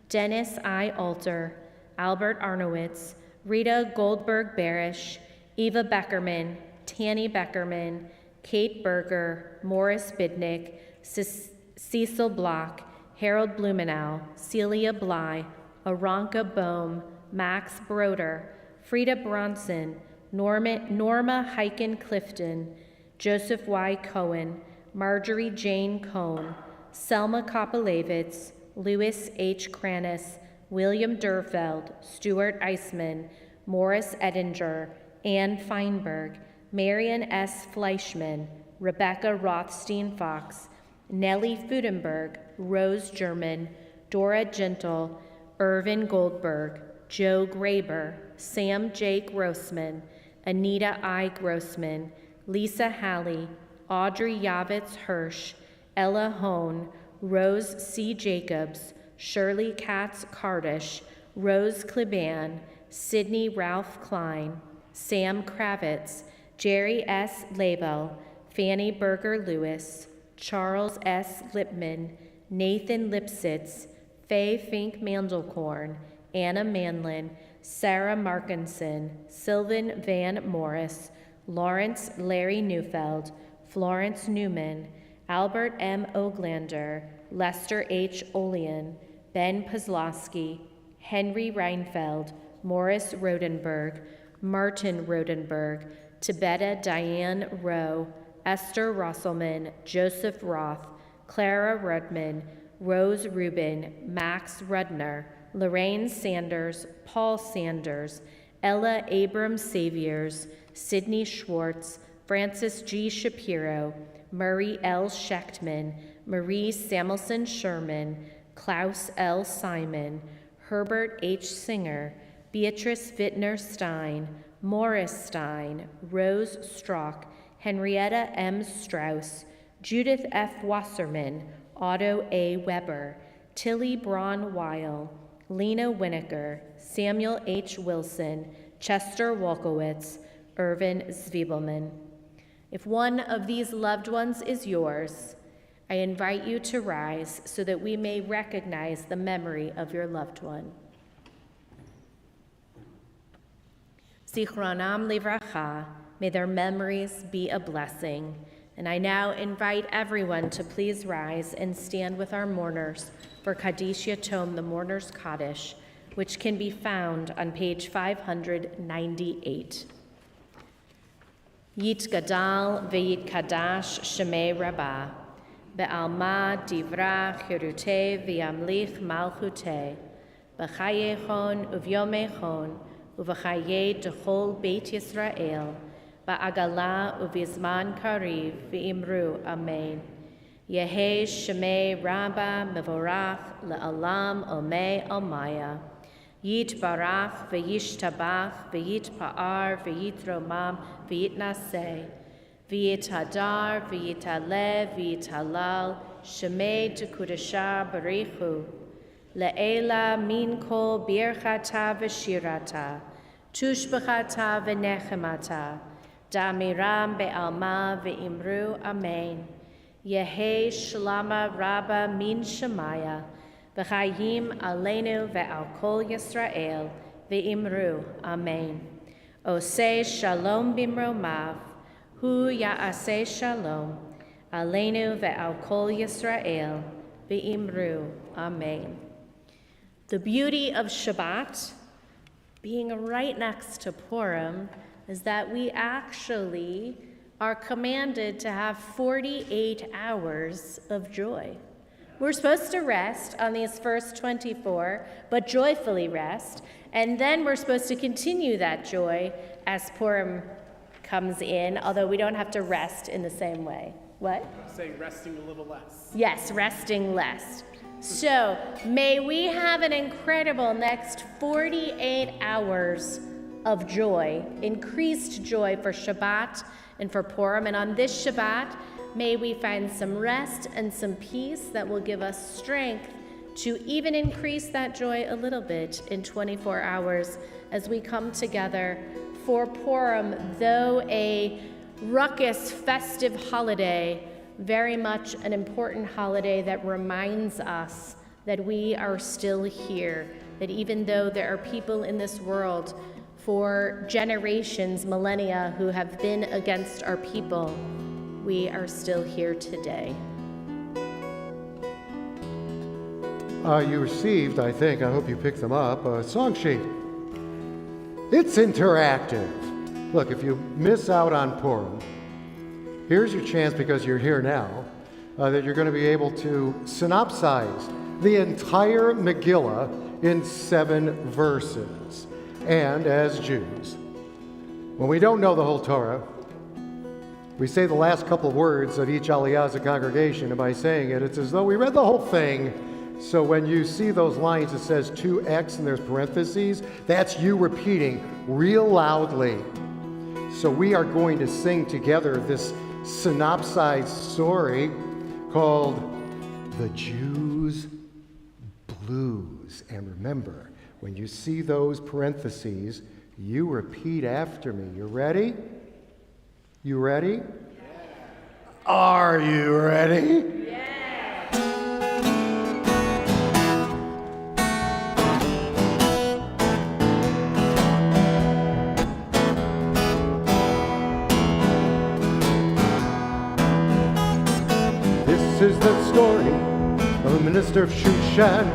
Dennis I. Alter, Albert Arnowitz, Rita Goldberg Barish, Eva Beckerman, Tanny Beckerman, Kate Berger, Morris Bidnick, Cecil Block, Harold Blumenau, Celia Bly, Aranka Bohm, Max Broder, Frida Bronson, Norma Heiken Clifton, Joseph Y. Cohen, Marjorie Jane Cohn, Selma Kopelevitz, Louis H. Kranis, William Durfeld, Stuart Eisman, Morris Edinger, Ann Feinberg, Marion S. Fleischman, Rebecca Rothstein-Fox, Nellie Fudenberg, Rose German, Dora Gentle, Irvin Goldberg, Joe Graber, Sam J. Grossman, Anita I. Grossman, Lisa Halley, Audrey Yavitz Hirsch, Ella Hone, Rose C. Jacobs, Shirley Katz Kardish, Rose Kliban, Sydney Ralph Klein, Sam Kravitz, Jerry S. Label, Fanny Berger Lewis, Charles S. Lipman, Nathan Lipsitz, Faye Fink Mandelkorn, Anna Manlin, Sarah Markinson, Sylvan Van Morris, Lawrence Larry Neufeld, Florence Newman, Albert M. Oglander, Lester H. Olian, Ben Pozlowski, Henry Reinfeld, Morris Rodenberg, Martin Rodenberg, Tibetta Diane Rowe, Esther Rosselman, Joseph Roth, Clara Rudman, Rose Rubin, Max Rudner, Lorraine Sanders, Paul Sanders, Ella Abrams Saviors, Sidney Schwartz, Francis G. Shapiro, Murray L. Schechtman, Marie Samuelson Sherman, Klaus L. Simon, Herbert H. Singer, Beatrice Wittner Stein, Morris Stein, Rose Strock, Henrietta M. Strauss, Judith F. Wasserman, Otto A. Weber, Tilly Braun Weil, Lena Winokur, Samuel H. Wilson, Chester Wolkowitz, Irvin Zwiebelman. If one of these loved ones is yours, I invite you to rise so that we may recognize the memory of your loved one. Zichronam livracha, may their memories be a blessing. And I now invite everyone to please rise and stand with our mourners for Kaddish Yatom, the Mourner's Kaddish, which can be found on page 598. Yit Gadal ve'yit Kadash Shemei Rabbah, Be'alma divra chirute v'yamlich malchute, B'chayechon uvyomechon, Uv'chaye dechol Beit Yisrael, Ba'agala uvizman kariv v'imru Amen. Yehe Shemei Rabba Mevorach Le'alam Omei Almaya. Yit Barach v'yishtabach v'yit Pa'ar v'yit Romam v'yit Naseh. V'yit Hadar v'yit Alev v'yit Halal Shemei Tekudashah Barichu. Le'ela min kol birchata v'shirata. Tushbachata v'nechemata. Damiram be'alma ve'imru Amen. Yehe shlama rabba min shemaya. V'chayim aleinu ve'al kol Yisrael ve'imru Amen. Oseh shalom bimromav. Hu ya'aseh shalom. Aleinu ve'al kol Yisrael ve'imru Amen. The beauty of Shabbat, being right next to Purim, is that we actually are commanded to have 48 hours of joy. We're supposed to rest on these first 24, but joyfully rest, and then we're supposed to continue that joy as Purim comes in, although we don't have to rest in the same way. What? Say resting a little less. Yes, resting less. So may we have an incredible next 48 hours of joy, increased joy for Shabbat and for Purim. And on this Shabbat, may we find some rest and some peace that will give us strength to even increase that joy a little bit in 24 hours as we come together for Purim, though a ruckus, festive holiday, very much an important holiday that reminds us that we are still here, that even though there are people in this world For generations, millennia, who have been against our people, we are still here today. You received, I think, I hope you picked them up, a song sheet. It's interactive. Look, if you miss out on Purim, here's your chance, because you're here now, that you're going to be able to synopsize the entire Megillah in 7 verses. And as Jews, when we don't know the whole Torah, we say the last couple words of each aliyah as a congregation, and by saying it, it's as though we read the whole thing. So when you see those lines, it says 2x and there's parentheses, that's you repeating real loudly. So we are going to sing together this synopsized story called The Jews' Blues. And remember, when you see those parentheses, you repeat after me. You ready? You ready? Yes. Are you ready? Yes. This is the story of a minister of Shushan,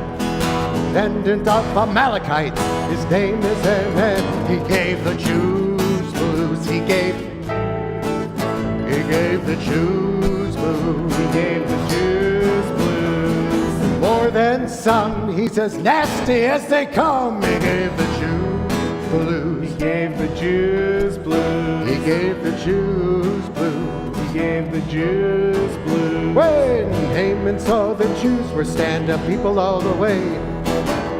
descendant of Amalekites. His name is Haman. He gave the Jews blues. He gave the Jews blues. He gave the Jews blues. More than some, he's as nasty as they come. He gave the Jews blues. He gave the Jews blues. He gave the Jews blues. He gave the Jews blues. When Haman saw the Jews were stand-up people all the way,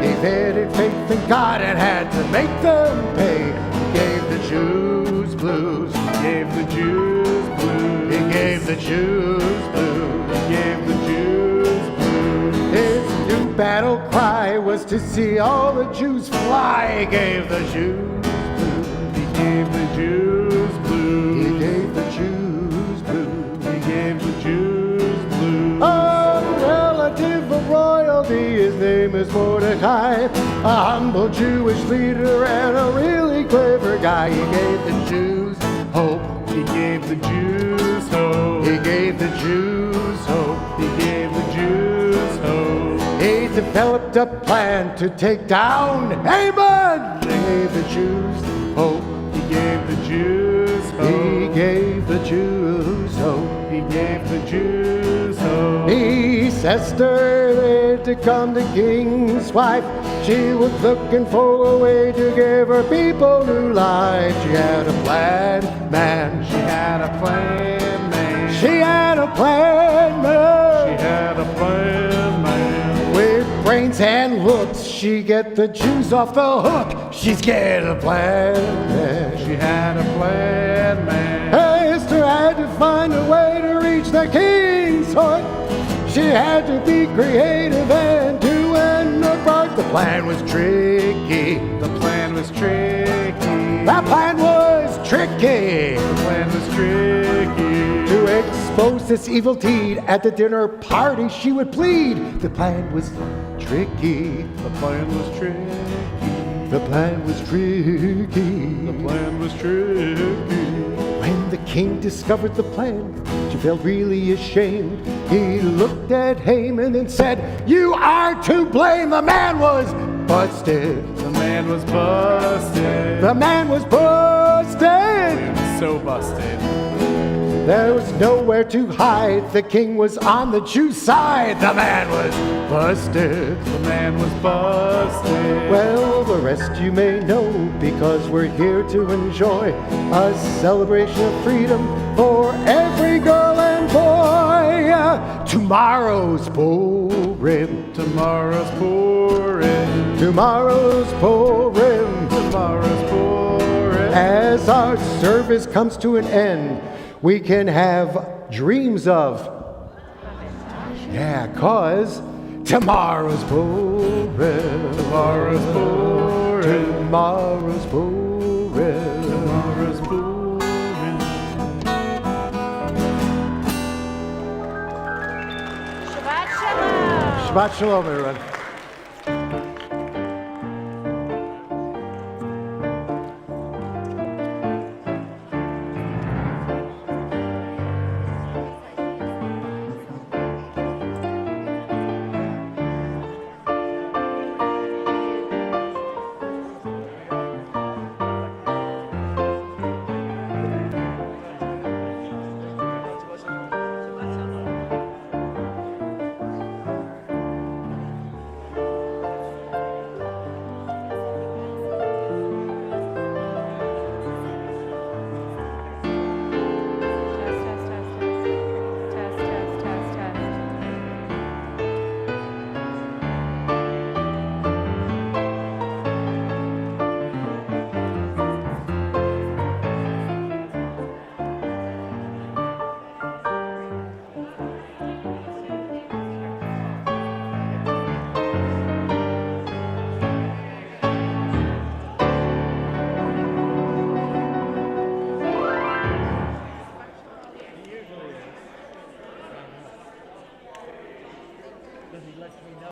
he had faith in God and had to make them pay. He gave the Jews blues. He gave the Jews blues. He gave the Jews blues. He gave the Jews blues. His new battle cry was to see all the Jews fly. He gave the Jews blues. He gave the Jews blues. He gave the Jews blues. He gave the Jews blues. A relative of royalty, his name is Mordecai, a humble Jewish leader and a really clever guy. He gave the Jews hope. He gave the Jews hope. He gave the Jews hope. He gave the Jews hope. He developed a plan to take down Haman. He gave the Jews hope. He gave the Jews hope. He gave the Jews hope. He gave the Jews hope. Niece Esther to come the king's wife. She was looking for a way to give her people new life. She had a plan, man. She had a plan, man. She had a plan, man. She had a plan, man. With brains and looks, she get the Jews off the hook. She's got a plan, man. She had a plan, man. Esther had to find a way to reach the king's heart. She had to be creative and do an apart. The plan was tricky. The plan was tricky. The plan was tricky. The plan was tricky. To expose this evil deed at the dinner party, she would plead. The plan was tricky. The plan was tricky. The plan was tricky. The plan was tricky. When the king discovered the plan, she felt really ashamed. He looked at Haman and said, "You are to blame." The man was busted. The man was busted. The man was busted. Man was so busted. There was nowhere to hide. The king was on the Jew side. The man was busted. The man was busted. Well, the rest you may know, because we're here to enjoy a celebration of freedom for every girl and boy. Tomorrow's Purim. Tomorrow's Purim. Tomorrow's Purim. Tomorrow's Purim. As our service comes to an end, we can have dreams of, yeah, 'cause tomorrow's Purim. Tomorrow's Purim. Tomorrow's Purim. Tomorrow's Purim. Shabbat Shalom. Shabbat Shalom, everyone.